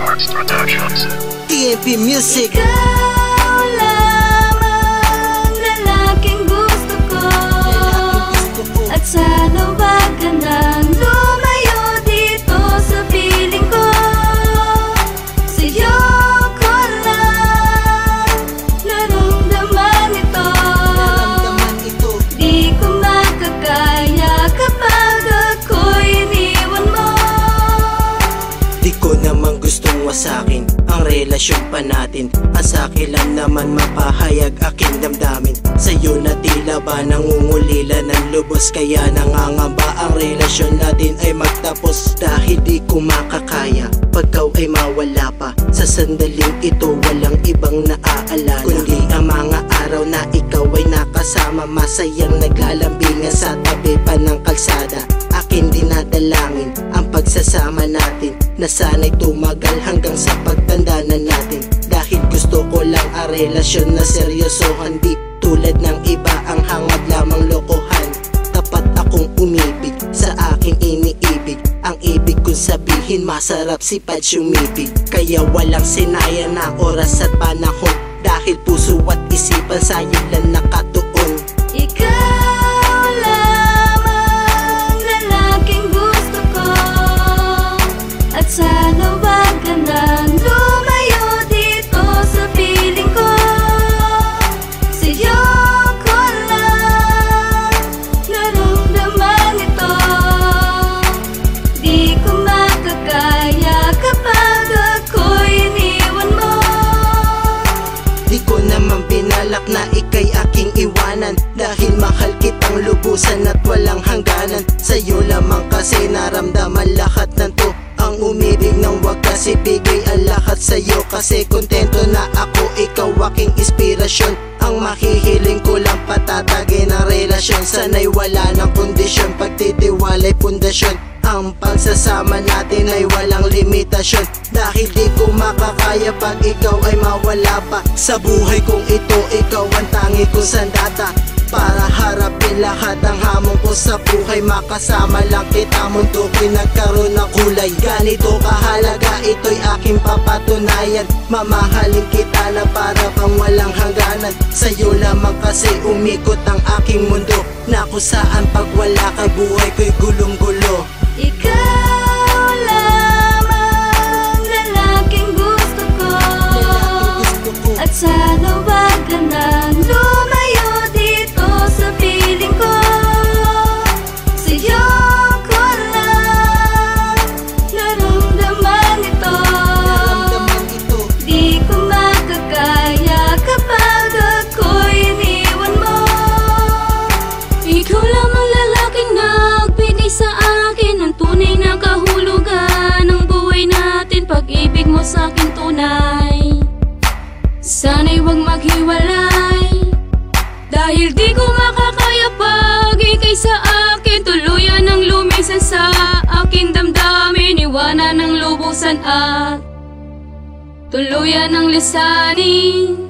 Arts Productions. TNP Music. Ikaw lamang lalaking gusto ko, at sana wag ka nang lumayo dito sa piling ko. Sa'yo ko lang naramdaman ito. Di ko makakaya kapag ako'y iniwan mo. Di ko naman gustong wasakin ang relasyon pa natin. Ang sa'kin lang naman mapahayag aking damdamin. Sa'yo na tila ba nangungulila ng lubos, kaya nangangamba ang relasyon natin ay magtapos. Dahil di ko makakaya pagkaw ay mawala pa. Sa sandaling ito walang ibang naaalala, kundi ang mga araw na ikaw ay nakasama. Masayang naglalambingan sa tabi pa ng kalsada. Akin dinadalangin ang pagsasama natin, na sana'y tumagal hanggang sa pagtanda na natin. Dahil gusto ko lang ang relasyon na seryosohan, di tulad ng iba ang hangad lamang lokohan. Tapat akong umibig sa aking iniibig. Ang ibig kong sabihin masarap sipad sumibig. Kaya walang sinayang na oras at panahon, dahil puso at isipan sa'yo lang nakatuon. Ikaw lamang lalaking gusto ko, at sana wag ka nang lumayo dito sa piling ko. Sa'yo ko lang naramdaman ito. Di ko makakaya kapag ako'y iniwan mo. Di ko naman pinalak na ika'y aking iwanan, dahil mahal kitang lubusan at walang hangganan. Sa'yo lamang kasi naramdaman lahat ng to. Ang umibig ng wagas ibigay ang lahat sa'yo, kasi kontento na ako, ikaw aking inspirasyon. Ang mahihiling ko lang patatagin ang relasyon. Sana'y wala ng kondisyon, pagtitiwala'y pundasyon. Ang pagsasama natin ay walang limitasyon, dahil di ko makakaya pag ikaw ay mawala pa. Sa buhay kong ito, ikaw ang tangi kong sandata, para harapin lahat ng hamon ko sa buhay. Makasama lang kita, mundo ko'y nagkaroon ng kulay. Ganito kahalaga, ito'y aking papatunayan. Mamahalin kita na para bang walang hangganan. Sa'yo lamang kasi umikot ang aking mundo, na kung saan pag wala ka buhay ko'y gulong-gulo. Ikaw lamang lalaking gusto ko, at sana wag ka nang lumayo dito sa piling ko. Sa'yo ko lang naramdaman ito. Di ko makakaya kapag ako'y iniwan mo. Ikaw lamang lalaking nagbigay sa akin ng tunay na kahulugan ng buhay natin. Pag-ibig mo sa'kin tunay, sana'y huwag maghiwalay. Dahil di ko makakaya pag ika'y sa akin tuluyan ng lumisan sa akin damdamin. Iwanan ng lubusan at tuluyan ng lisanin.